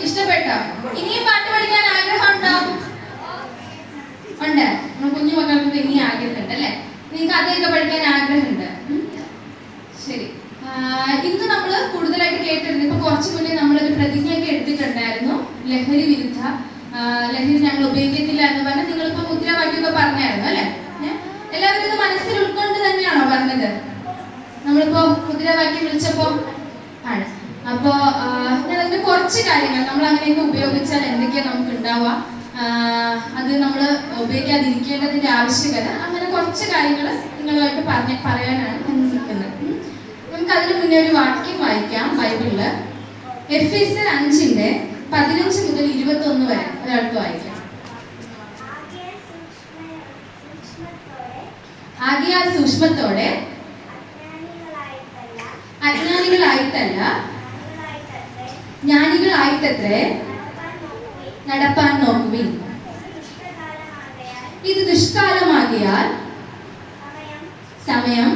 ഇഷ്ടപ്പെട്ടോ? ഇനിയും പാട്ട് പഠിക്കാൻ ആഗ്രഹമുണ്ടോ? ഉണ്ട്. നമ്മൾ കുഞ്ഞു മക്കൾക്ക് ഇനി ആഗ്രഹമുണ്ട് അല്ലേ? നിങ്ങൾക്ക് കഥയൊക്കെ പഠിക്കാൻ ആഗ്രഹമുണ്ട്. ശരി. ഇന്ന് നമ്മൾ കൂടുതലായിട്ട് കേട്ടിരുന്നു. ഇപ്പൊ കുറച്ചു മുന്നേ നമ്മളൊരു പ്രതിജ്ഞയൊക്കെ എടുത്തിട്ടുണ്ടായിരുന്നു. ലഹരി വിരുദ്ധ, ലഹരി ഞങ്ങൾ ഉപയോഗിക്കത്തില്ല എന്ന് പറഞ്ഞാൽ നിങ്ങളിപ്പോ മുദ്രാവാക്യമൊക്കെ പറഞ്ഞായിരുന്നു അല്ലെ? എല്ലാവരും ഇത് മനസ്സിൽ ഉൾക്കൊണ്ട് തന്നെയാണോ പറഞ്ഞത്? നമ്മളിപ്പോ മുദ്രാവാക്യം വിളിച്ചപ്പോ ആണ്. അപ്പോ ഞാൻ അതിന്റെ കുറച്ച് കാര്യങ്ങൾ നമ്മൾ അങ്ങനെയൊക്കെ ഉപയോഗിച്ചാൽ എന്തൊക്കെയാ നമുക്ക് ഉണ്ടാവുക, അത് നമ്മൾ ഉപയോഗിക്കാതിരിക്കേണ്ടതിന്റെ ആവശ്യകത, അങ്ങനെ കുറച്ച് കാര്യങ്ങൾ നിങ്ങളുമായിട്ട് പറയാനാണ് ഞാൻ നിൽക്കുന്നത്. നമുക്ക് അതിന് മുന്നേ ഒരു വാക്യം വായിക്കാം ബൈബിളില്. എഫേസ്യർ 5:15 മുതൽ 21 വരെ ഒരാൾക്ക് വായിക്കാം. ആകയാൽ സൂക്ഷ്മത്തോടെ അജ്ഞാനികളായിട്ടല്ല ജ്ഞാനികളായിട്ടത്രേ നടപ്പാൻ നോക്കുവിൻ. ഇത് ദുഷ്കാലമാകിയാൽ സമയം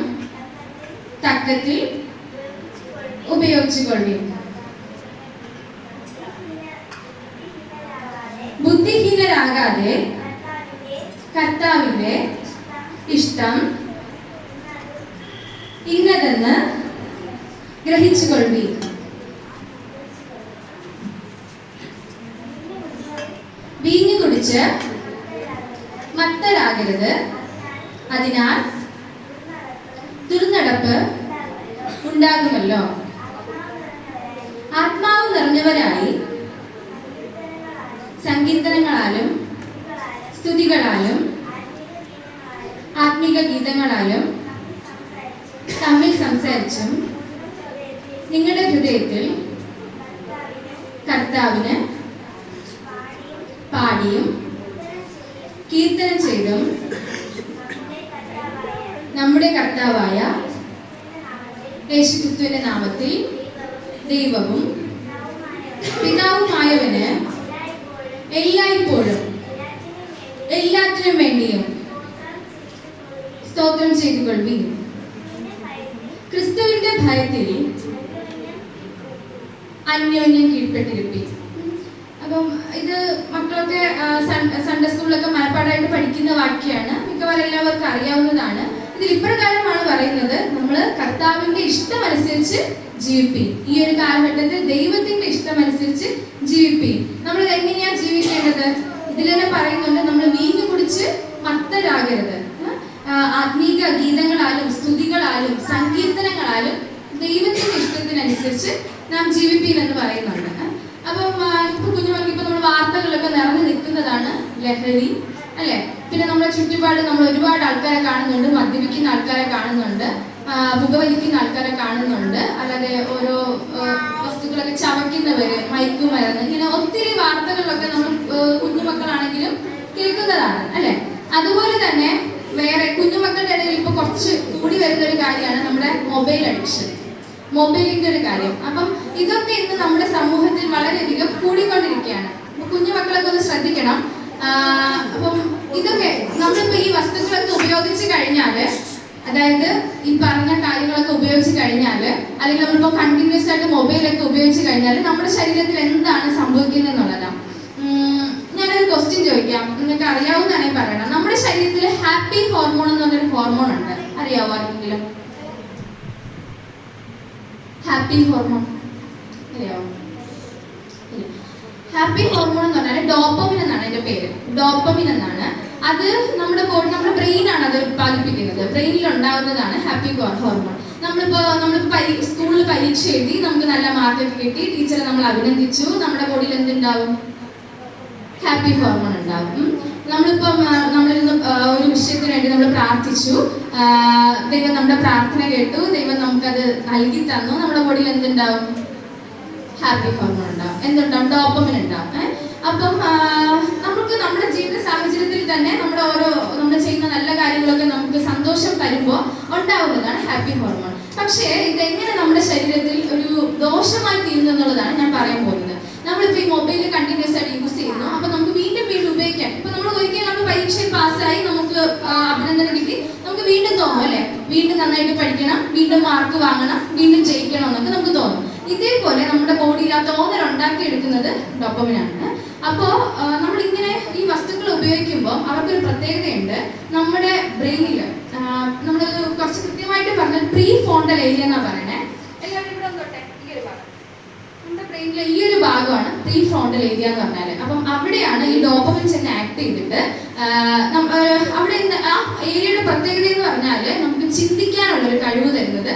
തക്കത്തിൽ ഉപയോഗിച്ചുകൊള്ളുവിൻ. ബുദ്ധിഹീനരാകാതെ കർത്താവിന്റെ ഇഷ്ടം ഇന്നതെന്ന് ഗ്രഹിച്ചുകൊള്ളുവിൻ. വീഞ്ഞു കുടിച്ച് മത്തരാകരുത്, അതിനാൽ ദുർനടപ്പ് ഉണ്ടാകുമല്ലോ. ആത്മാവ് നിറഞ്ഞവരായി സങ്കീർത്തനങ്ങളാലും സ്തുതികളാലും ആത്മീക ഗീതങ്ങളാലും തമ്മിൽ സംസാരിച്ചും നിങ്ങളുടെ ഹൃദയത്തിൽ കർത്താവിന് പാടിയും കീർത്തനം ചെയ്തും നമ്മുടെ കർത്താവായ യേശുക്രിസ്തുവിന്റെ നാമത്തിൽ ദൈവവും പിതാവുമായവന് എല്ലായ്പ്പോഴും എല്ലാറ്റിനും വേണ്ടിയും സ്തോത്രം ചെയ്തുകൊള്ളുവിൻ. ക്രിസ്തുവിന്റെ ഭയത്തിൽ അന്യോന്യം കീഴ്പ്പെട്ടിരിപ്പി. അപ്പം ഇത് മക്കളൊക്കെ സൺഡേ സ്കൂളിലൊക്കെ മനപ്പാടായിട്ട് പഠിക്കുന്ന വാക്യാണ്. മിക്കവാറും എല്ലാവർക്കും അറിയാവുന്നതാണ്. ഇതിൽ ഇപ്രകാരമാണ് പറയുന്നത്, നമ്മൾ കർത്താവിന്റെ ഇഷ്ടമനുസരിച്ച് ജീവിപ്പി. ഈ ഒരു കാലഘട്ടത്തിൽ ദൈവത്തിന്റെ ഇഷ്ടമനുസരിച്ച് ജീവിപ്പി. നമ്മൾ എങ്ങനെയാ ജീവിക്കേണ്ടത്? ഇതിൽ തന്നെ പറയുന്നുണ്ട്, നമ്മൾ വീഞ്ഞു കുടിച്ച് മത്തരാകരുത്. ആത്മീക ഗീതങ്ങളാലും സ്തുതികളാലും സങ്കീർത്തനങ്ങളാലും ദൈവത്തിന്റെ ഇഷ്ടത്തിനനുസരിച്ച് നാം ജീവിപ്പീൻ എന്ന് പറയുന്നുണ്ട്. അപ്പം ഇപ്പൊ കുഞ്ഞുമക്കൾക്ക് ഇപ്പൊ നമ്മൾ വാർത്തകളൊക്കെ നിറഞ്ഞു നിൽക്കുന്നതാണ് ലഹരി അല്ലെ? പിന്നെ നമ്മുടെ ചുറ്റുപാട് നമ്മൾ ഒരുപാട് ആൾക്കാരെ കാണുന്നുണ്ട്, മദ്യപിക്കുന്ന ആൾക്കാരെ കാണുന്നുണ്ട്, പുകവലിക്കുന്ന ആൾക്കാരെ കാണുന്നുണ്ട്, അല്ലാതെ ഓരോ വസ്തുക്കളൊക്കെ ചവയ്ക്കുന്നവര്, മയക്കുമരുന്ന്, ഇങ്ങനെ ഒത്തിരി വാർത്തകളിലൊക്കെ നമ്മൾ കുഞ്ഞുമക്കളാണെങ്കിലും കേൾക്കുന്നതാണ് അല്ലെ? അതുപോലെ തന്നെ വേറെ കുഞ്ഞുമക്കളുടെ ഇടയിൽ ഇപ്പൊ കുറച്ച് കൂടി വരുന്ന ഒരു കാര്യമാണ് നമ്മുടെ മൊബൈൽ അഡിക്ഷൻ, മൊബൈലിന്റെ ഒരു കാര്യം. അപ്പം ഇതൊക്കെ ഇന്ന് നമ്മുടെ സമൂഹത്തിൽ വളരെയധികം കൂടിക്കൊണ്ടിരിക്കുകയാണ്. കുഞ്ഞുമക്കളൊക്കെ ഒന്ന് ശ്രദ്ധിക്കണം. അപ്പം ഇതൊക്കെ നമ്മളിപ്പോ ഈ വസ്തുക്കളൊക്കെ ഉപയോഗിച്ച് കഴിഞ്ഞാല്, അതായത് ഈ പറഞ്ഞ കാര്യങ്ങളൊക്കെ ഉപയോഗിച്ച് കഴിഞ്ഞാല്, അല്ലെങ്കിൽ നമ്മളിപ്പോ കണ്ടിന്യൂസ് ആയിട്ട് മൊബൈലൊക്കെ ഉപയോഗിച്ച് കഴിഞ്ഞാല് നമ്മുടെ ശരീരത്തിൽ എന്താണ് സംഭവിക്കുന്നത് എന്നുള്ളതാണ്. ഞാനൊരു ക്വസ്റ്റ്യൻ ചോദിക്കാം, നിങ്ങൾക്ക് അറിയാവുന്നതാണെങ്കിൽ പറയണം. നമ്മുടെ ശരീരത്തിൽ ഹാപ്പി ഹോർമോൺ എന്ന് പറഞ്ഞൊരു ഹോർമോൺ ഉണ്ട്, അറിയാവോ ആർക്കെങ്കിലും? ഹാപ്പി ഹോർമോൺ അറിയാവോ? ഹാപ്പി ഹോർമോൺ എന്ന് പറഞ്ഞാൽ ഡോപ്പമിൻ എന്നാണ് അതിന്റെ പേര്. ഡോപ്പമിൻ എന്നാണ് അത്. നമ്മുടെ ബോഡി, നമ്മുടെ ബ്രെയിനാണ് അത് ഉത്പാദിപ്പിക്കുന്നത്. ബ്രെയിനിൽ ഉണ്ടാകുന്നതാണ് ഹാപ്പി ഹോർമോൺ. നമ്മളിപ്പോ സ്കൂളിൽ പരീക്ഷ എഴുതി, നമുക്ക് നല്ല മാർക്കൊക്കെ കിട്ടി, ടീച്ചറെ നമ്മൾ അഭിനന്ദിച്ചു, നമ്മുടെ ബോഡിയിൽ എന്തുണ്ടാവും? ഹാപ്പി ഹോർമോൺ ഉണ്ടാവും. നമ്മളിപ്പം നമ്മളിരുന്ന് ഒരു വിഷയത്തിന് വേണ്ടി നമ്മൾ പ്രാർത്ഥിച്ചു, ദൈവം നമ്മുടെ പ്രാർത്ഥന കേട്ടു, ദൈവം നമുക്കത് നൽകി തന്നു, നമ്മുടെ ബോഡിയിൽ എന്തുണ്ടാവും? ഹാപ്പി ഹോർമോൺ ഉണ്ടാവും. എന്തുണ്ടാവും? ഡോപ്പമിൻ ഉണ്ടാവും. അപ്പം നമുക്ക് നമ്മുടെ ജീവിത സാഹചര്യത്തിൽ തന്നെ നമ്മൾ ചെയ്യുന്ന നല്ല കാര്യങ്ങളൊക്കെ നമുക്ക് സന്തോഷം തരുമ്പോൾ ഉണ്ടാവുന്നതാണ് ഹാപ്പി ഹോർമോൺ. പക്ഷേ ഇതെങ്ങനെ നമ്മുടെ ശരീരത്തിൽ ഒരു ദോഷമായി തീരുന്നു എന്നുള്ളതാണ് ഞാൻ പറയാൻ പോകുന്നത്. നമ്മളിപ്പോ ഈ മൊബൈൽ കണ്ടിന്യൂസ് ആയിട്ട് യൂസ് ചെയ്യുന്നു, അപ്പൊ നമുക്ക് വീണ്ടും ഉപയോഗിക്കാം. ഇപ്പൊ നമ്മൾ ഒരിക്കലും നമ്മൾ പരീക്ഷയിൽ പാസ്സായി, നമുക്ക് അഭിനന്ദനം കിട്ടി, നമുക്ക് വീണ്ടും തോന്നും അല്ലെ, വീണ്ടും നന്നായിട്ട് പഠിക്കണം, വീണ്ടും മാർക്ക് വാങ്ങണം, വീണ്ടും ജയിക്കണം എന്നൊക്കെ നമുക്ക് തോന്നും. ഇതേപോലെ നമ്മുടെ ബോഡിയിൽ ആ തോന്നൽ ഉണ്ടാക്കിയെടുക്കുന്നത് ഡോപ്പമിനാണ്. അപ്പോൾ നമ്മളിങ്ങനെ ഈ വസ്തുക്കൾ ഉപയോഗിക്കുമ്പോൾ അവർക്കൊരു പ്രത്യേകതയുണ്ട്. നമ്മുടെ ബ്രെയിനിൽ നമ്മൾ കുറച്ച് കൃത്യമായിട്ട് പറഞ്ഞാൽ പ്രീ ഫോണ്ടൽ ഏരിയ എന്നാണ് പറയണേ. എല്ലാവരും ഇവിടെ തൊട്ടെ ഈ ഒരു ഭാഗം, നമ്മുടെ ബ്രെയിനിലെ ഈ ഒരു ഭാഗമാണ് പ്രീ ഫ്രോണ്ടൽ ഏരിയ എന്ന് പറഞ്ഞാൽ. അപ്പം അവിടെയാണ് ഈ ഡോപ്പമിൻ ചെന്ന് ആക്ട് ചെയ്തിട്ട് അവിടെ ആ ഏരിയയുടെ പ്രത്യേകത എന്ന് പറഞ്ഞാൽ നമുക്ക് ചിന്തിക്കാനുള്ള ഒരു കഴിവ് തരുന്നത്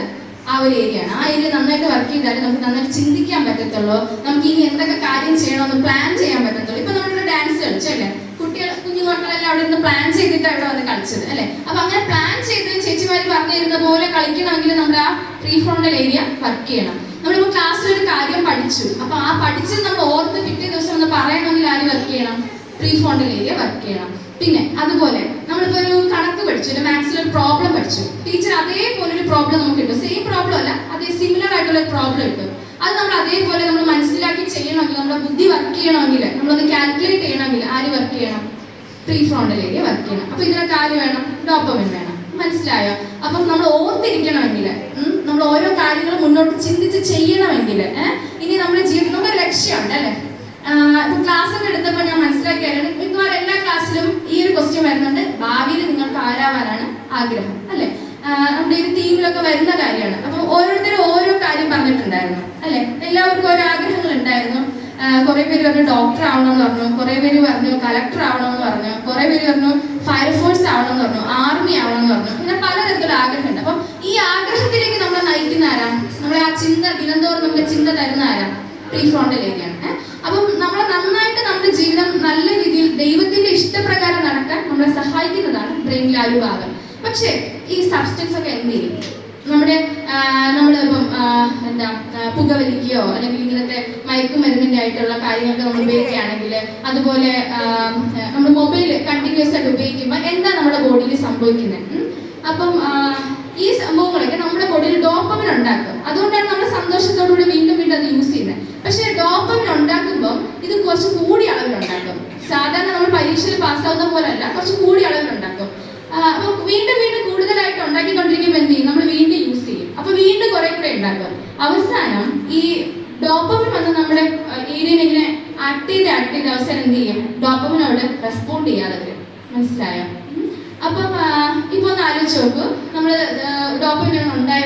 ആ ഒരു ഏരിയയാണ്. ആ ഏരിയ നന്നായിട്ട് വർക്ക് ചെയ്താൽ നമുക്ക് നന്നായിട്ട് ചിന്തിക്കാൻ പറ്റത്തുള്ളൂ. നമുക്ക് ഇനി എന്തൊക്കെ കാര്യം ചെയ്യണമെന്ന് പ്ലാൻ ചെയ്യാൻ പറ്റത്തുള്ളൂ. ഇപ്പൊ നമ്മളിവിടെ ഡാൻസ് കളിച്ചല്ലേ, കുഞ്ഞുമക്കളെല്ലാം അവിടെ നിന്ന് പ്ലാൻ ചെയ്തിട്ട് അവിടെ വന്ന് കളിച്ചത് അല്ലെ. അപ്പൊ അങ്ങനെ പ്ലാൻ ചെയ്ത് ചേച്ചിമാര് പറഞ്ഞു തരുന്ന പോലെ കളിക്കണമെങ്കിൽ നമ്മുടെ ആ പ്രീ ഫ്രോണ്ടൽ ഏരിയ വർക്ക് ചെയ്യണം. നമ്മളിപ്പോൾ ക്ലാസ്സിൽ ഒരു കാര്യം പഠിച്ചു, അപ്പൊ ആ പഠിച്ചത് നമ്മൾ ഓർത്ത് പിറ്റേ ദിവസം ഒന്ന് പറയണമെങ്കിൽ ആര് വർക്ക് ചെയ്യണം? പ്രീ ഫ്രോണ്ടൽ ഏരിയ വർക്ക് ചെയ്യണം. പിന്നെ അതുപോലെ നമ്മളിപ്പോൾ ഒരു കണക്ക് പഠിച്ചു, ഒരു മാത്സിൽ ഒരു പ്രോബ്ലം പഠിച്ചു, ടീച്ചർ അതേപോലെ ഒരു പ്രോബ്ലം നമുക്ക് കിട്ടും. സെയിം പ്രോബ്ലം അല്ല, അതേ സിമിലർ ആയിട്ടുള്ള ഒരു പ്രോബ്ലം കിട്ടും. അത് നമ്മൾ അതേപോലെ നമ്മൾ മനസ്സിലാക്കി ചെയ്യണമെങ്കിൽ, നമ്മുടെ ബുദ്ധി വർക്ക് ചെയ്യണമെങ്കിൽ, നമ്മളത് കാൽക്കുലേറ്റ് ചെയ്യണമെങ്കിൽ ആര് വർക്ക് ചെയ്യണം? പ്രീ ഫ്രോണ്ടൽ ഏരിയ വർക്ക് ചെയ്യണം. അപ്പൊ ഇതിനൊക്കെ ആര് വേണം? ഡോപ്പമിൻ വേണം. മനസ്സിലായോ? അപ്പം നമ്മൾ ഓർത്തിരിക്കണമെങ്കിൽ, നമ്മൾ ഓരോ കാര്യങ്ങളും മുന്നോട്ട് ചിന്തിച്ച് ചെയ്യണമെങ്കിൽ, ഇനി നമ്മുടെ ജീവിതം നമ്മുടെ ലക്ഷ്യമുണ്ട് അല്ലെ. ഇപ്പൊ ക്ലാസ് ഒക്കെ എടുത്തപ്പോൾ ഞാൻ മനസ്സിലാക്കിയാലും മിക്കവാറും എല്ലാ ക്ലാസ്സിലും ഈ ഒരു ക്വസ്റ്റ്യൻ വരുന്നുണ്ട്, ഭാവിയിൽ നിങ്ങൾക്ക് ആരാവാനാണ് ആഗ്രഹം അല്ലെ. നമ്മുടെ ഈ തീമിലൊക്കെ വരുന്ന കാര്യമാണ്. അപ്പൊ ഓരോരുത്തരും ഓരോ കാര്യം പറഞ്ഞിട്ടുണ്ടായിരുന്നു അല്ലെ. എല്ലാവർക്കും ഓരോ ആഗ്രഹങ്ങൾ ഉണ്ടായിരുന്നു. കുറെ പേര് പറഞ്ഞു ഡോക്ടർ ആവണമെന്ന് പറഞ്ഞു, കുറെ പേര് പറഞ്ഞു കളക്ടർ ആവണമെന്ന് പറഞ്ഞു, കുറെ പേര് പറഞ്ഞു ഫയർഫോഴ്സ് ആവണമെന്ന് പറഞ്ഞു, ആർമി ആവണമെന്ന് പറഞ്ഞു. ഇങ്ങനെ പലതരത്തിലുള്ള ആഗ്രഹമുണ്ട്. അപ്പം ഈ ആഗ്രഹത്തിലേക്ക് നമ്മളെ നയിക്കുന്ന ആരാ? നമ്മളെ ആ ചിന്ത ദിനംതോറും നമ്മുടെ ചിന്ത തരുന്ന ആരാ? പ്രീ ഫ്രോണ്ടൽ ഏരിയ ആണ്. അപ്പം നമ്മളെ നന്നായിട്ട് നമ്മുടെ ജീവിതം നല്ല രീതിയിൽ ദൈവത്തിന്റെ ഇഷ്ടപ്രകാരം നടക്കാൻ നമ്മളെ സഹായിക്കുന്നതാണ് ബ്രെയിനിലെ ആ ഒരു ഭാഗം. പക്ഷേ ഈ സബ്സ്റ്റൻസ് ഒക്കെ എന്ത് ചെയ്യും? നമ്മളിപ്പം എന്താ പുകവലിക്കുകയോ അല്ലെങ്കിൽ ഇങ്ങനത്തെ മയക്കുമരുന്നിന്റെ ആയിട്ടുള്ള കാര്യങ്ങളൊക്കെ നമ്മൾ ഉപയോഗിക്കുകയാണെങ്കിൽ, അതുപോലെ നമ്മൾ മൊബൈൽ കണ്ടിന്യൂസ് ആയിട്ട് ഉപയോഗിക്കുമ്പോൾ എന്താ നമ്മുടെ ബോഡിയിൽ സംഭവിക്കുന്നത്? അപ്പം ഈ സംഭവങ്ങളൊക്കെ നമ്മുടെ ബോഡിയിൽ ഡോപ്പമിൻ ഉണ്ടാക്കും. അതുകൊണ്ടാണ് നമ്മൾ സന്തോഷത്തോടുകൂടി വീണ്ടും വീണ്ടും അത് യൂസ് ചെയ്യുന്നത്. പക്ഷേ ഡോപ്പമിൻ ഉണ്ടാക്കുമ്പോൾ ഇത് കുറച്ച് കൂടിയ അളവിലുണ്ടാക്കും. സാധാരണ നമ്മൾ പരീക്ഷയിൽ പാസ്സാവുന്ന പോലല്ല, കുറച്ച് കൂടിയ അളവിലുണ്ടാക്കും. അപ്പൊ വീണ്ടും വീണ്ടും കൂടുതലായിട്ട് ഉണ്ടാക്കിക്കൊണ്ടിരിക്കുമ്പോൾ എന്ത് ചെയ്യും? നമ്മൾ വീണ്ടും യൂസ് ചെയ്യും. അപ്പൊ വീണ്ടും കുറെ കൂടെ ഉണ്ടാക്കും. അവസാനം ഈ ഡോപ്പമിൻ വന്ന് നമ്മുടെ ഏരിയയിൽ ഇങ്ങനെ ആക്ട് ചെയ്ത് അവസാനം എന്ത് ചെയ്യും? ഡോപ്പമിനോട് റെസ്പോണ്ട് ചെയ്യാതെ വരും. മനസ്സിലായോ? അപ്പം ഇപ്പൊ ഒന്ന് ആലോചിച്ച് നോക്കൂ, നമ്മൾ ഡോപ്പമിൻ ഉണ്ടായി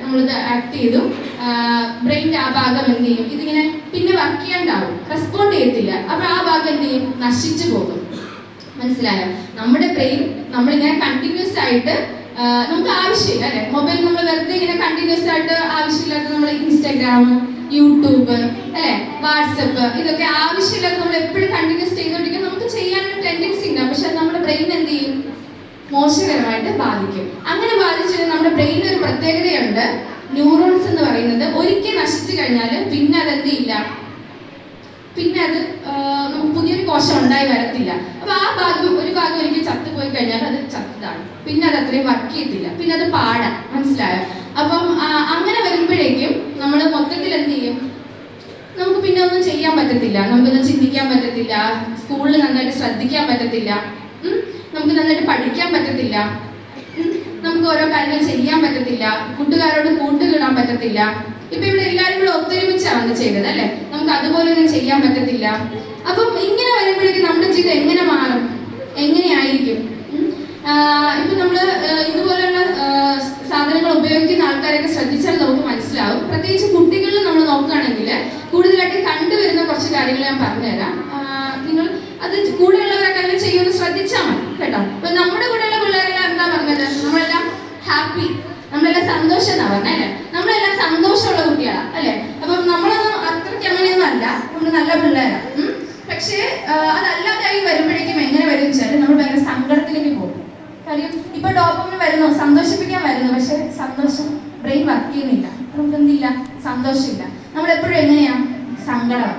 നമ്മളിത് ആക്ട് ചെയ്തു, ബ്രെയിനിന്റെ ആ ഭാഗം എന്ത് ചെയ്യും? ഇതിങ്ങനെ പിന്നെ വർക്ക് ചെയ്യാണ്ടാവും, റെസ്പോണ്ട് ചെയ്യത്തില്ല. അപ്പൊ ആ ഭാഗം എന്ത് ചെയ്യും? നശിച്ചു പോകും. മനസ്സിലായോ? നമ്മുടെ ബ്രെയിൻ നമ്മളിങ്ങനെ കണ്ടിന്യൂസ് ആയിട്ട് നമുക്ക് ആവശ്യമില്ല അല്ലെ. മൊബൈൽ നമ്മൾ വെറുതെ ഇങ്ങനെ കണ്ടിന്യൂസ് ആയിട്ട് ആവശ്യമില്ലാത്ത നമ്മൾ ഇൻസ്റ്റാഗ്രാം, യൂട്യൂബ് അല്ലെ, വാട്സപ്പ്, ഇതൊക്കെ ആവശ്യമില്ലാത്ത നമ്മൾ എപ്പോഴും കണ്ടിന്യൂസ് ചെയ്തുകൊണ്ടിരിക്കും. നമുക്ക് ചെയ്യാനൊരു ടെൻഡൻസി ഉണ്ടാവും. പക്ഷെ നമ്മുടെ ബ്രെയിൻ എന്ത് ചെയ്യും? മോശകരമായിട്ട് ബാധിക്കും. അങ്ങനെ ബാധിച്ചാൽ നമ്മുടെ ബ്രെയിനിന് ഒരു പ്രത്യേകതയുണ്ട്. ന്യൂറോൺസ് എന്ന് പറയുന്നത് ഒരിക്കൽ നശിച്ചു കഴിഞ്ഞാൽ പിന്നെ അതെന്ത് ചെയ്യില്ല, പിന്നെ അത് നമുക്ക് പുതിയൊരു കോശം ഉണ്ടായി വരത്തില്ല. അപ്പൊ ആ ഭാഗം ഒരു ഭാഗം ഒരിക്കൽ ചത്തുപോയി കഴിഞ്ഞാൽ അത് ചത്തതാണ്, പിന്നെ അത് അത്രയും വർക്ക് ചെയ്യത്തില്ല, പിന്നെ അത് പാടാം. മനസ്സിലായോ? അപ്പം അങ്ങനെ വരുമ്പോഴേക്കും നമ്മൾ മൊത്തത്തിൽ എന്ത് ചെയ്യും? നമുക്ക് പിന്നെ ഒന്നും ചെയ്യാൻ പറ്റത്തില്ല, നമുക്കൊന്നും ചിന്തിക്കാൻ പറ്റത്തില്ല, സ്കൂളിൽ നന്നായിട്ട് ശ്രദ്ധിക്കാൻ പറ്റത്തില്ല, നമുക്ക് നന്നായിട്ട് പഠിക്കാൻ പറ്റത്തില്ല, നമുക്ക് ഓരോ കാര്യങ്ങൾ ചെയ്യാൻ പറ്റത്തില്ല, കൂട്ടുകാരോട് കൂട്ടുകിടാൻ പറ്റത്തില്ല. ഇപ്പൊ ഇവിടെ എല്ലാവരും കൂടെ ഒത്തൊരുമിച്ചാണ് വന്ന് ചെയ്തത് അല്ലെ. നമുക്ക് അതുപോലെ ഒന്നും ചെയ്യാൻ പറ്റത്തില്ല. അപ്പം ഇങ്ങനെ വരുമ്പോഴേക്കും നമ്മുടെ ജീവിതം എങ്ങനെ മാറും? എങ്ങനെയായിരിക്കും? ഇപ്പൊ നമ്മള് ഇതുപോലെയുള്ള സാധനങ്ങൾ ഉപയോഗിക്കുന്ന ആൾക്കാരൊക്കെ ശ്രദ്ധിച്ചാൽ നമുക്ക് മനസ്സിലാവും. പ്രത്യേകിച്ച് കുട്ടികളിൽ നമ്മൾ നോക്കുകയാണെങ്കിൽ കൂടുതലായിട്ട് കണ്ടുവരുന്ന കുറച്ച് കാര്യങ്ങൾ ഞാൻ പറഞ്ഞുതരാം. നിങ്ങൾ അത് കൂടെയുള്ളവരൊക്കെ അങ്ങനെ ചെയ്യുമെന്ന് ശ്രദ്ധിച്ചാൽ മതി കേട്ടോ. അപ്പൊ നമ്മുടെ കൂടെയുള്ള പിള്ളേരെല്ലാം എന്താ പറഞ്ഞത്? നമ്മളെല്ലാം ഹാപ്പി, നമ്മളെല്ലാം സന്തോഷം എന്നാ പറഞ്ഞ അല്ലെ. നമ്മളെല്ലാം സന്തോഷമുള്ള കുട്ടികളാ അല്ലെ. അപ്പം നമ്മളൊന്നും അത്രയ്ക്ക് അങ്ങനെയൊന്നും അല്ല, നമ്മൾ നല്ല പിള്ളേരാണ്. പക്ഷേ അതല്ലാതായി വരുമ്പോഴേക്കും എങ്ങനെ വരും വെച്ചാൽ നമ്മൾ ഭയങ്കര സങ്കടത്തിലേക്ക് പോകും. കാര്യം ഇപ്പൊ ഡോപ്പമിൻ വരുന്നു, സന്തോഷിപ്പിക്കാൻ വരുന്നു, പക്ഷെ സന്തോഷം ബ്രെയിൻ വർക്ക് ചെയ്യുന്നില്ല. നമുക്ക് എന്തില്ല? സന്തോഷമില്ല. നമ്മളെപ്പോഴും എങ്ങനെയാ? സങ്കടം.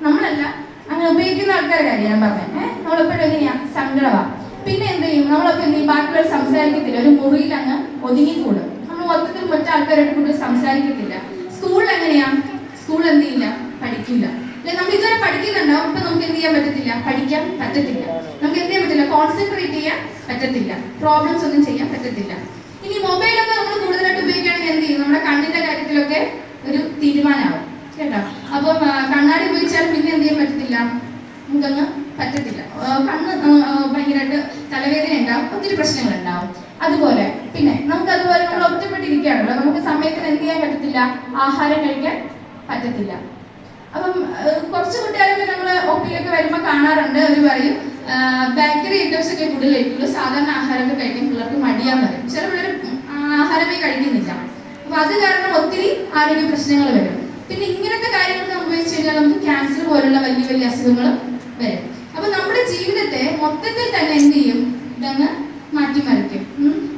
നമ്മളല്ല, അങ്ങനെ ഉപയോഗിക്കുന്ന ആൾക്കാരുടെ കാര്യം ഞാൻ പറഞ്ഞേ. നമ്മളെപ്പോഴും എങ്ങനെയാ? സങ്കടമാണ്. പിന്നെ എന്ത് ചെയ്യും? നമ്മളൊക്കെ എന്ത് ചെയ്യും? ബാക്കിയുള്ളവർ സംസാരിക്കത്തില്ല, ഒരു മുറിയിൽ അങ്ങ് ഒതുങ്ങിക്കൂടും. നമ്മൾ മൊത്തത്തിൽ മറ്റാൾക്കാരോട് കൂടുതൽ സംസാരിക്കത്തില്ല. സ്കൂളിൽ എങ്ങനെയാ? സ്കൂൾ എന്ത് ചെയ്യില്ല? പഠിക്കില്ല. അല്ലെ, നമ്മൾ ഇതുവരെ പഠിക്കുന്നുണ്ടാവും, ഇപ്പൊ നമുക്ക് എന്ത് ചെയ്യാൻ പറ്റത്തില്ല? പഠിക്കാൻ പറ്റത്തില്ല. നമുക്ക് എന്ത് ചെയ്യാൻ പറ്റില്ല? കോൺസെൻട്രേറ്റ് ചെയ്യാൻ പറ്റത്തില്ല, പ്രോബ്ലംസ് ഒന്നും ചെയ്യാൻ പറ്റത്തില്ല. ഇനി മൊബൈലൊക്കെ നമ്മൾ കൂടുതലായിട്ട് ഉപയോഗിക്കുകയാണെങ്കിൽ എന്ത് ചെയ്യും? നമ്മുടെ കണ്ണിന്റെ കാര്യത്തിലൊക്കെ ഒരു തീരുമാനമാവും കേട്ടോ. അപ്പം കണ്ണാടി ഉപയോഗിച്ചാൽ പിന്നെ എന്ത് ചെയ്യാൻ പറ്റത്തില്ല, നമുക്കങ്ങ് പറ്റത്തില്ല. കണ്ണ് ഭയങ്കരമായിട്ട് തലവേദന ഉണ്ടാവും, ഒത്തിരി പ്രശ്നങ്ങൾ ഉണ്ടാവും. അതുപോലെ പിന്നെ നമുക്ക് അതുപോലെ നമ്മൾ ഒറ്റപ്പെട്ടിരിക്കുകയാണല്ലോ, നമുക്ക് സമയത്തിന് എന്ത് ചെയ്യാൻ പറ്റത്തില്ല, ആഹാരം കഴിക്കാൻ പറ്റത്തില്ല. അപ്പം കുറച്ച് കുട്ടികളൊക്കെ നമ്മൾ ഒപ്പിയിലൊക്കെ വരുമ്പോൾ കാണാറുണ്ട്, അവർ പറയും ബേക്കറി ഐറ്റംസ് ഒക്കെ കൂടുതൽ കഴിക്കുള്ളൂ, സാധാരണ ആഹാരമൊക്കെ കഴിക്കാൻ പിള്ളേർക്ക് മടിയാന്ന് പറയും. ചില പിള്ളേർ ആഹാരമേ കഴിക്കുന്നില്ല. അപ്പൊ അത് കാരണം ഒത്തിരി ആരോഗ്യ പ്രശ്നങ്ങൾ വരും. പിന്നെ ഇങ്ങനത്തെ കാര്യങ്ങൾ സംഭവിച്ചു കഴിഞ്ഞാൽ നമുക്ക് ക്യാൻസർ പോലുള്ള വലിയ വലിയ അസുഖങ്ങളും വരും. അപ്പൊ നമ്മുടെ ജീവിതത്തെ മൊത്തത്തിൽ തന്നെ എന്ത് ചെയ്യും, ഇതങ്ങ് മാറ്റിമറിക്കും.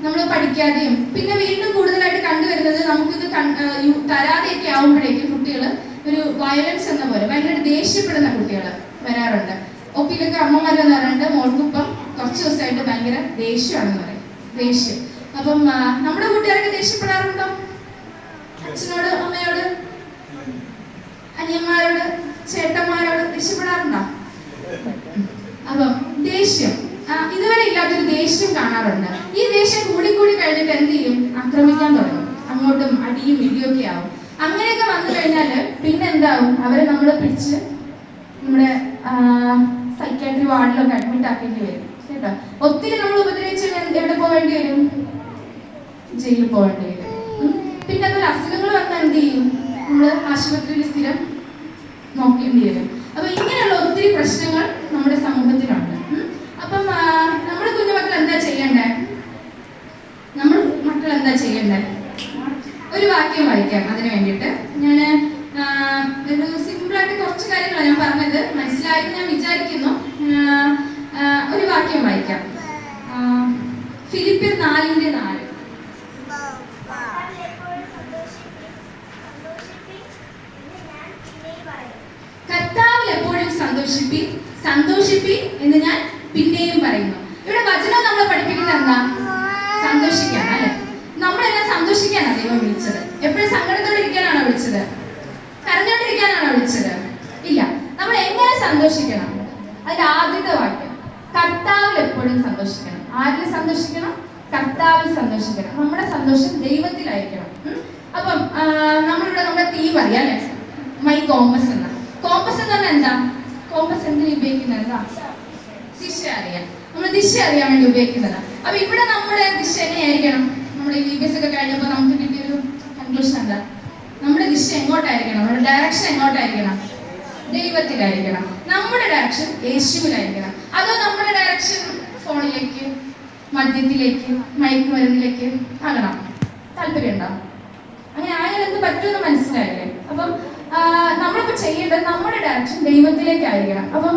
നമ്മൾ പഠിക്കാതെയും പിന്നെ വീണ്ടും കൂടുതലായിട്ട് കണ്ടുവരുന്നത് നമുക്കിത് തരാതെയൊക്കെ ആവുമ്പോഴേക്കും കുട്ടികൾ ഒരു വയലൻസ് എന്ന പോലെ ഭയങ്കര ദേഷ്യപ്പെടുന്ന കുട്ടികൾ വരാറുണ്ട്. ഒപ്പിലൊക്കെ അമ്മമാരെന്ന് പറയുന്നത് മോൾക്കിപ്പം കുറച്ച് ദിവസമായിട്ട് ഭയങ്കര ദേഷ്യമാണെന്ന് പറയും, ദേഷ്യം. അപ്പം നമ്മുടെ കൂട്ടുകാരൊക്കെ ദേഷ്യപ്പെടാറുണ്ടോ? അച്ഛനോട്, അമ്മയോട്, അനിയന്മാരോട്, ചേട്ടന്മാരോട് ദേഷ്യപ്പെടാറുണ്ടോ? അപ്പം ദേഷ്യം ഇതുവരെ ഇല്ലാത്തൊരു ദേഷ്യം കാണാറുണ്ട്. ഈ ദേഷ്യം കൂടിക്കൂടി കഴിഞ്ഞിട്ട് എന്ത് ചെയ്യും, ആക്രമിക്കാൻ തുടങ്ങും, അങ്ങോട്ടും അടിയും ഇടിയൊക്കെ ആവും. അങ്ങനെയൊക്കെ വന്നു കഴിഞ്ഞാല് പിന്നെ എന്താവും, അവരെ നമ്മൾ പിടിച്ച് നമ്മുടെ സൈക്കാട്രി വാർഡിലൊക്കെ അഡ്മിറ്റ് ആക്കേണ്ടി വരും കേട്ടോ. ഒത്തിരി നമ്മൾ ഉപദ്രവിച്ച് എവിടെ പോവേണ്ടി വരും, ജയിലിൽ പോവേണ്ടി വരും. പിന്നെ അതുപോലെ അസുഖങ്ങൾ വന്നാൽ എന്ത് ചെയ്യും, നമ്മൾ ആശുപത്രിയിൽ സ്ഥിരം നോക്കേണ്ടി വരും. അപ്പൊ ഇങ്ങനെയുള്ള ഒത്തിരി പ്രശ്നങ്ങൾ നമ്മുടെ സമൂഹത്തിലുണ്ട്. അപ്പം നമ്മുടെ കുഞ്ഞുമക്കൾ എന്താ ചെയ്യണ്ടേ, നമ്മൾ മക്കൾ എന്താ ചെയ്യണ്ടേ? ഒരു വാക്യം വായിക്കാം. അതിന് വേണ്ടിയിട്ട് ഞാൻ ഒരു സിമ്പിളായിട്ട് കുറച്ച് കാര്യങ്ങളാണ് ഞാൻ പറഞ്ഞത്, മനസ്സിലായെന്ന് ഞാൻ വിചാരിക്കുന്നു. ഒരു വാക്യം വായിക്കാം. ഫിലിപ്പിയർ 4:4. കർത്താവിൽ എപ്പോഴും സന്തോഷിപ്പി എന്ന് ഞാൻ പിന്നെയും പറയുന്നു. ഇവിടെ വചനം നമ്മളെ പഠിപ്പിക്കുന്നത് എന്താ, സന്തോഷിക്കാൻ അല്ലെ. നമ്മളെല്ലാം സന്തോഷിക്കാനാണ് ദൈവം വിളിച്ചത്. എപ്പോഴും സങ്കടത്തോടെ ഇരിക്കാനാണോ വിളിച്ചത്, കരഞ്ഞോണ്ടിരിക്കാനാണോ വിളിച്ചത്? ഇല്ല. നമ്മൾ എങ്ങനെ സന്തോഷിക്കണം? അതിന്റെ ആദ്യത്തെ വാക്യം, കർത്താവിൽ എപ്പോഴും സന്തോഷിക്കണം. ആരിൽ സന്തോഷിക്കണം? കർത്താവിൽ സന്തോഷിക്കണം. നമ്മുടെ സന്തോഷം ദൈവത്തിലായിരിക്കണം. അപ്പം നമ്മളിവിടെ നമ്മുടെ തീം അറിയാം അല്ലെ, മൈ കോമ്പസ് എന്ന. കോമ്പസ് എന്ന് പറഞ്ഞാൽ എന്താ, കോമ്പസ് എന്തിനു ഉപയോഗിക്കുന്നത്, എന്താ, ദിശ അറിയാം. നമ്മൾ ദിശ അറിയാൻ വേണ്ടി ഉപയോഗിക്കുന്നത്. അപ്പൊ ഇവിടെ നമ്മുടെ ദിശ എങ്ങനെയായിരിക്കണം? നമ്മുടെ VBS ഒക്കെ കഴിഞ്ഞപ്പോൾ നമുക്ക് കിട്ടിയൊരു കൺക്ലൂഷൻ എന്താ, നമ്മുടെ ദിശ എങ്ങോട്ടായിരിക്കണം, നമ്മുടെ ഡയറക്ഷൻ എങ്ങോട്ടായിരിക്കണം? ദൈവത്തിലായിരിക്കണം. നമ്മുടെ ഡയറക്ഷൻ യേശുവിലായിരിക്കണം. അതോ നമ്മുടെ ഡയറക്ഷൻ ഫോണിലേക്ക്, മദ്യത്തിലേക്ക്, മയക്കുമരുന്നിലേക്ക് ആകണം? താല്പര്യം ഉണ്ടോ? അങ്ങനെ ആയാലും എന്ത് പറ്റുമെന്ന് മനസ്സിലായില്ലേ? അപ്പം നമ്മളിപ്പോൾ ചെയ്യേണ്ടത് നമ്മുടെ ഡയറക്ഷൻ ദൈവത്തിലേക്കായിരിക്കണം. അപ്പം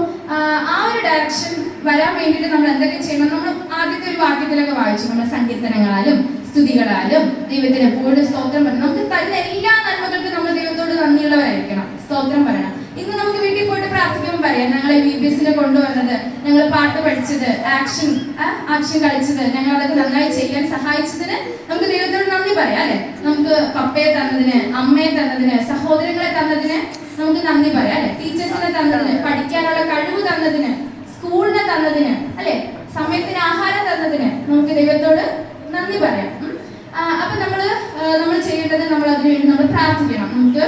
ആ ഒരു ഡയറക്ഷൻ വരാൻ വേണ്ടിയിട്ട് നമ്മൾ എന്തൊക്കെ ചെയ്യണം? നമ്മൾ ആദ്യത്തെ ഒരു വാക്യത്തിലൊക്കെ വായിച്ചു, നമ്മൾ സങ്കീർത്തനങ്ങളാലും സ്തുതികളാലും ദൈവത്തിന് എപ്പോഴും സ്തോത്രം പറയണം. നമുക്ക് തരുന്ന എല്ലാ നന്മകൾക്കും നമ്മൾ ദൈവത്തോട് നന്ദിയുള്ളവരായിരിക്കണം, സ്തോത്രം പറയണം. ഇന്ന് നമുക്ക് വീട്ടിൽ പോയിട്ട് പ്രാർത്ഥിക്കുമ്പോൾ പറയാം, ഞങ്ങളെ VBSൽ കൊണ്ടുവന്നത്, ഞങ്ങൾ പാട്ട് പഠിച്ചത്, ആക്ഷൻ കളിച്ചത്, ഞങ്ങൾ അതൊക്കെ നന്നായി ചെയ്യാൻ സഹായിച്ചതിന് നമുക്ക് ദൈവത്തോട് നന്ദി പറയാം അല്ലെ. നമുക്ക് പപ്പയെ തന്നതിന്, അമ്മയെ തന്നതിന്, സഹോദരങ്ങളെ തന്നതിന് നമുക്ക് നന്ദി പറയാം അല്ലെ. ടീച്ചേഴ്സിനെ തന്നതിന്, പഠിക്കാനുള്ള കഴിവ് തന്നതിന്, സ്കൂളിനെ തന്നതിന് അല്ലെ, സമയത്തിന് ആഹാരം തന്നതിന് നമുക്ക് ദൈവത്തോട് നന്ദി പറയാം. അപ്പൊ നമ്മൾ ചെയ്യേണ്ടത്, നമ്മൾ അതിനുവേണ്ടി നമ്മൾ പ്രാർത്ഥിക്കണം. നമുക്ക്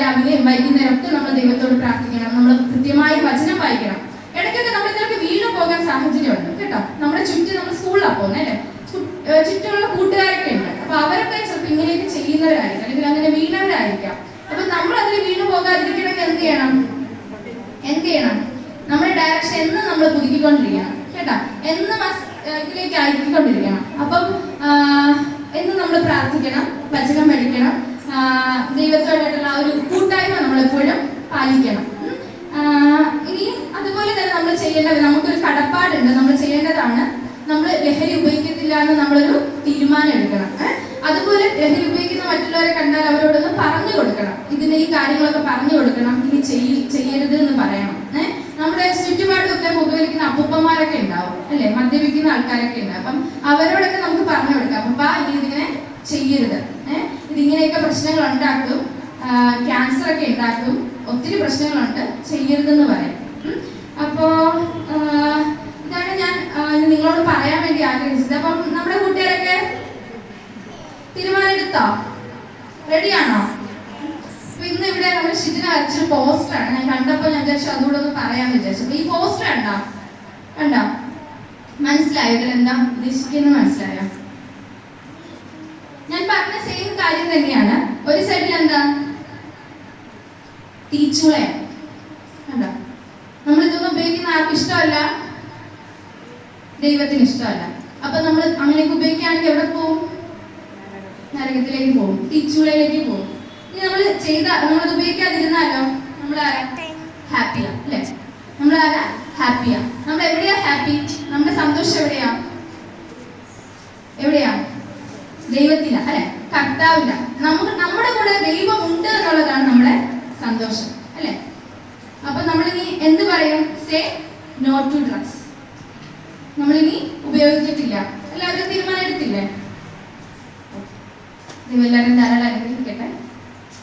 രാവിലെയും വൈകുന്നേരം ഒക്കെ നമ്മൾ ദൈവത്തോട് പ്രാർത്ഥിക്കണം. നമ്മൾ കൃത്യമായി വചനം വായിക്കണം. ഇടയ്ക്കൊക്കെ നമ്മൾ ഇതിലൊക്കെ വീണു പോകാൻ സാഹചര്യമുണ്ട് കേട്ടോ. നമ്മുടെ ചുറ്റും, നമ്മൾ സ്കൂളിലാണ് പോകുന്നത് അല്ലെ, ചുറ്റുമുള്ള കൂട്ടുകാരൊക്കെ ഉണ്ട്. അപ്പൊ അവരൊക്കെ ചിലപ്പോൾ ഇങ്ങനെയൊക്കെ ചെയ്യുന്നവരായിരിക്കും, അല്ലെങ്കിൽ അങ്ങനെ വീണവരായിരിക്കാം. അപ്പൊ നമ്മൾ അതിൽ വീണു പോകാതിരിക്കണമെങ്കിൽ എന്ത് ചെയ്യണം? നമ്മുടെ ഡയറക്ഷൻ എന്നും നമ്മൾ പുതുക്കിക്കൊണ്ടിരിക്കണം കേട്ടോ. എന്നും ഇതിലേക്ക് ആക്കിക്കൊണ്ടിരിക്കണം. അപ്പം എന്നും നമ്മൾ പ്രാർത്ഥിക്കണം, വചനം പഠിക്കണം, ദൈവത്തോടായിട്ടുള്ള ആ ഒരു കൂട്ടായ്മ നമ്മളെപ്പോഴും പാലിക്കണം. ഇനി അതുപോലെ തന്നെ നമ്മൾ ചെയ്യേണ്ടത്, നമുക്കൊരു കടപ്പാടുണ്ട്, നമ്മൾ ചെയ്യേണ്ടതാണ്, നമ്മൾ ലഹരി ഉപയോഗിക്കത്തില്ല എന്ന് നമ്മളൊരു തീരുമാനം എടുക്കണം. അതുപോലെ ലഹരി ഉപയോഗിക്കുന്ന മറ്റുള്ളവരെ കണ്ടാൽ അവരോടൊന്ന് പറഞ്ഞു കൊടുക്കണം, ഈ കാര്യങ്ങളൊക്കെ പറഞ്ഞു കൊടുക്കണം, ഇനി ചെയ്യരുത് എന്ന് പറയണം. നമ്മുടെ ചുറ്റുപാടുമൊക്കെ പുകവലിക്കുന്ന അപ്പൂപ്പന്മാരൊക്കെ ഉണ്ടാവും അല്ലെ, മദ്യപിക്കുന്ന ആൾക്കാരൊക്കെ ഉണ്ട്. അപ്പം അവരോടൊക്കെ നമുക്ക് പറഞ്ഞു കൊടുക്കാം, അപ്പ ഇതിങ്ങനെ ചെയ്യരുത്, ഇതിങ്ങനെയൊക്കെ പ്രശ്നങ്ങൾ ഉണ്ടാക്കും, ക്യാൻസർ ഒക്കെ ഉണ്ടാക്കും, ഒത്തിരി പ്രശ്നങ്ങളുണ്ട്, ചെയ്യരുതെന്ന് പറയും. അപ്പോ ഇതാണ് ഞാൻ നിങ്ങളോട് പറയാൻ വേണ്ടി ആഗ്രഹിച്ചത്. അപ്പം നമ്മുടെ കൂട്ടുകാരൊക്കെ തീരുമാനം എടുത്തോ? റെഡിയാണോ? വിഷയത്തിന് വരച്ചൊരു പോസ്റ്ററാണ്. ഞാൻ കണ്ടപ്പോൾ ഞാൻ വിചാരിച്ചു അതുകൂടെ ഒന്ന് പറയാമെന്ന് വിചാരിച്ചു. അപ്പൊ ഈ പോസ്റ്റർ കണ്ടോ മനസ്സിലായോ? ഇതിൽ എന്താ ഉദ്ദേശിക്കുന്നത് മനസ്സിലായോ? ഞാൻ പറഞ്ഞ സെയിം കാര്യം തന്നെയാണ്. ഒരു സൈഡിൽ എന്താ തീച്ചുളയാണ്. കണ്ടോ? നമ്മൾ ഇതൊന്നും ഉപയോഗിക്കുന്ന ആർക്കും ഇഷ്ടമല്ല, ദൈവത്തിന് ഇഷ്ടമല്ല. അപ്പൊ നമ്മൾ അങ്ങനെയൊക്കെ ഉപയോഗിക്കുകയാണെങ്കിൽ എവിടെ പോകും? നരകത്തിലേക്ക് പോകും, തീച്ചുളയിലേക്ക് പോകും. ഇനി നമ്മളത് ഉപയോഗിക്കാതിരുന്നാലോ നമ്മളാരാ ഹാപ്പിയാ അല്ലെ? നമ്മളാരാ ഹാപ്പിയാ? നമ്മൾ എവിടെയാ ഹാപ്പി? നമ്മുടെ സന്തോഷം എവിടെയാ? ദൈവത്തില അല്ലെ? കർത്താവില്ല. നമ്മുടെ കൂടെ ദൈവം ഉണ്ട് എന്നുള്ളതാണ് നമ്മുടെ സന്തോഷം അല്ലെ? അപ്പൊ നമ്മളിനി എന്ത് പറയും? Say no to drugs. നമ്മളിനി ഉപയോഗിച്ചിട്ടില്ല. എല്ലാവരും തീരുമാനം എടുത്തില്ലേ? എല്ലാവരും ധാരാളം അനുഗ്രഹിക്കട്ടെ.